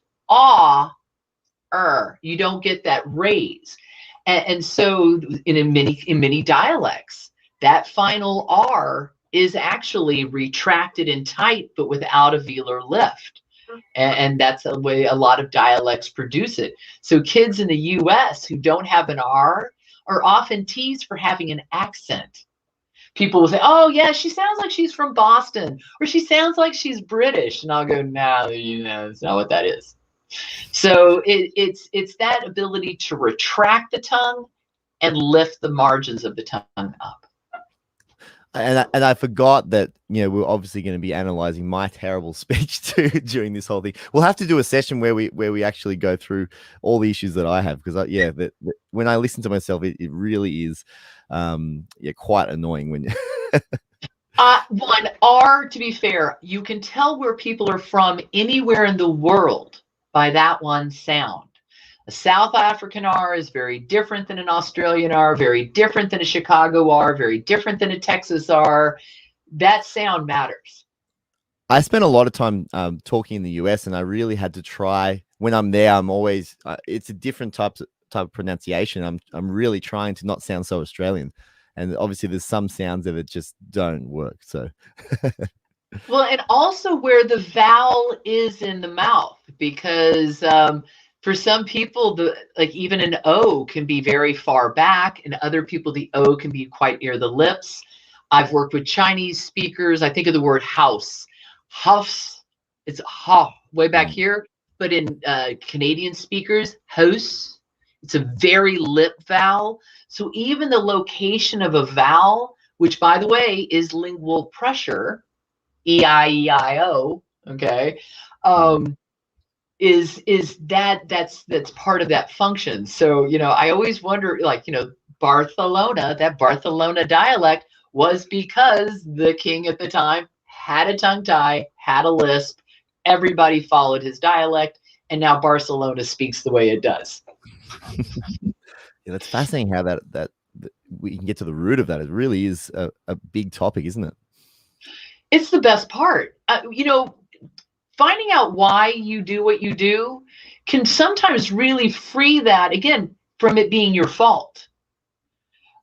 you don't get that raise. And so in many dialects, that final R is actually retracted and tight, but without a velar lift. And that's the way a lot of dialects produce it. So kids in the US who don't have an R are often teased for having an accent. People will say, oh, yeah, she sounds like she's from Boston, or she sounds like she's British. And I'll go, no, it's not what that is. So it's that ability to retract the tongue and lift the margins of the tongue up. And I forgot that, we're obviously going to be analyzing my terrible speech too during this whole thing. We'll have to do a session where we actually go through all the issues that I have, because when I listen to myself, it really is quite annoying when one R, to be fair, you can tell where people are from anywhere in the world by that one sound. A South African R is very different than an Australian R, very different than a Chicago R, very different than a Texas R. That sound matters. I spent a lot of time talking in the US, and I really had to try. When I'm there, I'm always it's a different type of pronunciation. I'm really trying to not sound so Australian, and obviously there's some sounds that just don't work. So well, and also where the vowel is in the mouth, because for some people, even an O can be very far back, and other people, the O can be quite near the lips. I've worked with Chinese speakers. I think of the word house. House, it's ha way back here. But in Canadian speakers, house, it's a very lip vowel. So even the location of a vowel, which by the way is lingual pressure, E-I-E-I-O, okay, that's part of that function. So, I always wonder, Barcelona, that Barcelona dialect was because the king at the time had a tongue tie, had a lisp, everybody followed his dialect, and now Barcelona speaks the way it does. That's fascinating how that we can get to the root of that. It really is a big topic, isn't it? It's the best part. Finding out why you do what you do can sometimes really free that, again, from it being your fault.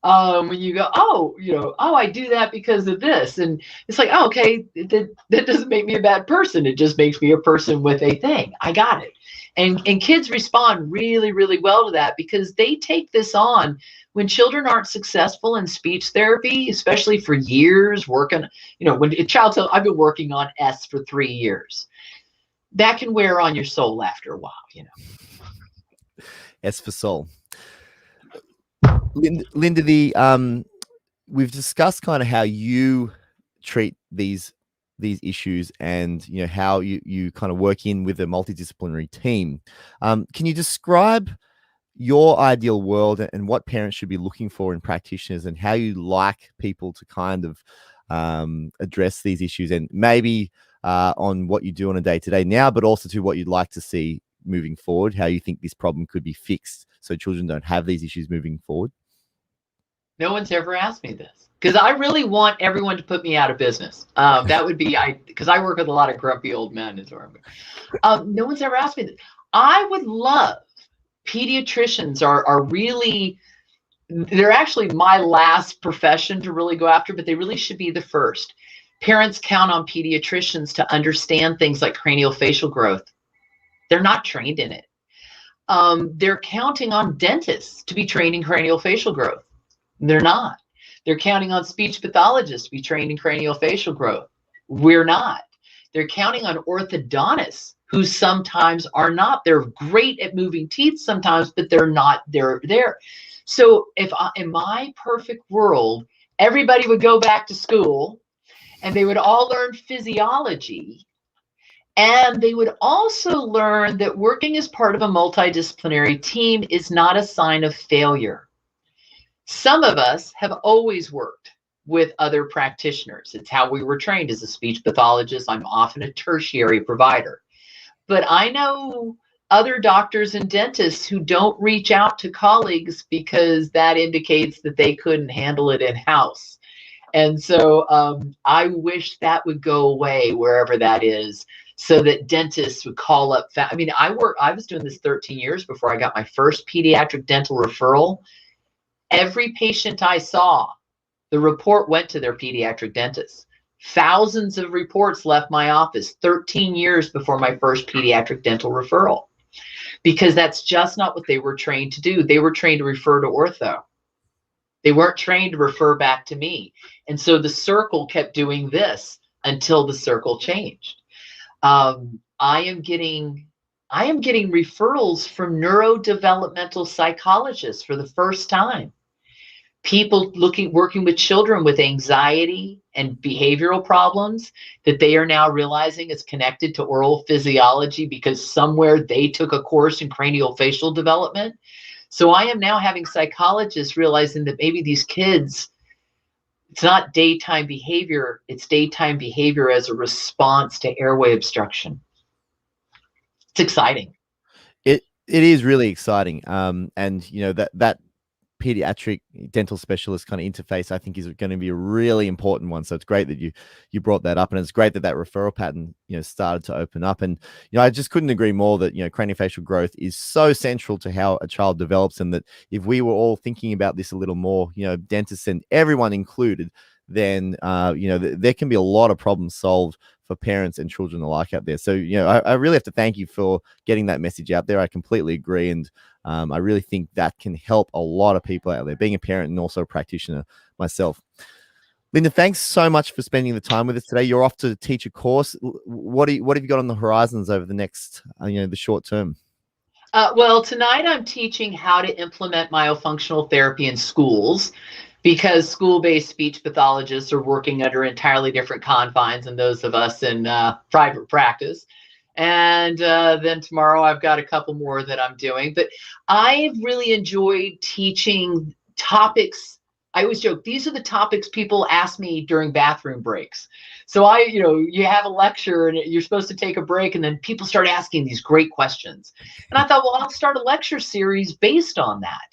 When you go, I do that because of this. And it's like, okay, that doesn't make me a bad person. It just makes me a person with a thing. I got it. And kids respond really, really well to that, because they take this on. When children aren't successful in speech therapy, especially for years working, when a child says, I've been working on S for 3 years, that can wear on your soul after a while, S for soul. Linda, we've discussed kind of how you treat these issues, and how you kind of work in with a multidisciplinary team. Can you describe your ideal world and what parents should be looking for in practitioners, and how you like people to kind of address these issues, and maybe on what you do on a day-to-day now, but also to what you'd like to see moving forward, how you think this problem could be fixed so children don't have these issues moving forward? No one's ever asked me this, because I really want everyone to put me out of business. That would be, because I work with a lot of grumpy old men. No one's ever asked me this. I would love, pediatricians are really they're actually my last profession to really go after, but they really should be the first. Parents count on pediatricians to understand things like craniofacial growth. They're not trained in it. They're counting on dentists to be trained in craniofacial growth. They're not. They're counting on speech pathologists to be trained in craniofacial growth. We're not. They're counting on orthodontists who sometimes are not. They're great at moving teeth sometimes, but they're not there. So if in my perfect world, everybody would go back to school and they would all learn physiology, and they would also learn that working as part of a multidisciplinary team is not a sign of failure. Some of us have always worked with other practitioners. It's how we were trained as a speech pathologist. I'm often a tertiary provider. But I know other doctors and dentists who don't reach out to colleagues because that indicates that they couldn't handle it in-house. And so I wish that would go away wherever that is, so that dentists would call up. I mean, I was doing this 13 years before I got my first pediatric dental referral. Every patient I saw, the report went to their pediatric dentist. Thousands of reports left my office 13 years before my first pediatric dental referral, because that's just not what they were trained to do. They were trained to refer to ortho. They weren't trained to refer back to me. And so the circle kept doing this until the circle changed. I am getting referrals from neurodevelopmental psychologists for the first time. People working with children with anxiety and behavioral problems that they are now realizing is connected to oral physiology because somewhere they took a course in craniofacial development. So I am now having psychologists realizing that maybe these kids, it's not daytime behavior, it's daytime behavior as a response to airway obstruction. It's exciting. It is really exciting. And you know, that pediatric dental specialist kind of interface, I think, is going to be a really important one. So it's great that you brought that up, and it's great that referral pattern, you know, started to open up. And you know, I just couldn't agree more that, you know, craniofacial growth is so central to how a child develops, and that if we were all thinking about this a little more, you know, dentists and everyone included, then you know, there can be a lot of problems solved for parents and children alike out there. So, you know, I really have to thank you for getting that message out there. I completely agree. And I really think that can help a lot of people out there, being a parent and also a practitioner myself. Linda, thanks so much for spending the time with us today. You're off to teach a course. What have you got on the horizons over the next, you know, the short term? Well, tonight I'm teaching how to implement myofunctional therapy in schools, because school-based speech pathologists are working under entirely different confines than those of us in private practice. And then tomorrow I've got a couple more that I'm doing. But I've really enjoyed teaching topics. I always joke, these are the topics people ask me during bathroom breaks. So you have a lecture and you're supposed to take a break, and then people start asking these great questions. And I thought, well, I'll start a lecture series based on that.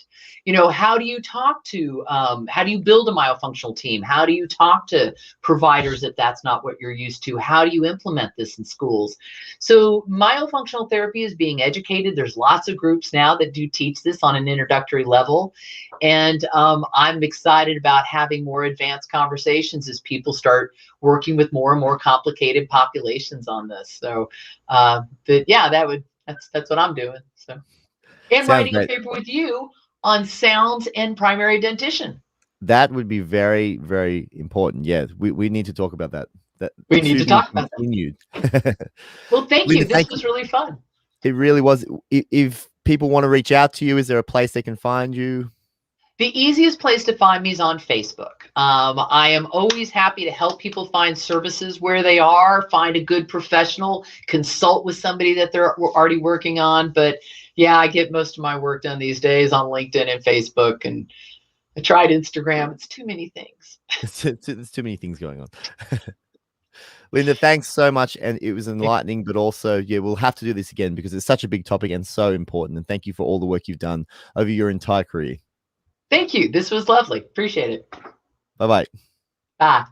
You know, how do you how do you build a myofunctional team? How do you talk to providers if that's not what you're used to? How do you implement this in schools? So myofunctional therapy is being educated. There's lots of groups now that do teach this on an introductory level. And I'm excited about having more advanced conversations as people start working with more and more complicated populations on this. So, but yeah, that's what I'm doing. So, and Sounds writing great. a paper with you on sounds and primary dentition. That would be very, very important. Yeah, we need to talk about that. We need to talk about that. Well, thank Linda, you. This was really fun. It really was. If people want to reach out to you, is there a place they can find you? The easiest place to find me is on Facebook. I am always happy to help people find services where they are, find a good professional, consult with somebody that they're already working on. But yeah, I get most of my work done these days on LinkedIn and Facebook, and I tried Instagram. It's too many things. There's too many things going on. Linda, thanks so much. And it was enlightening, but also, yeah, we'll have to do this again because it's such a big topic and so important. And thank you for all the work you've done over your entire career. Thank you. This was lovely. Appreciate it. Bye-bye. Bye.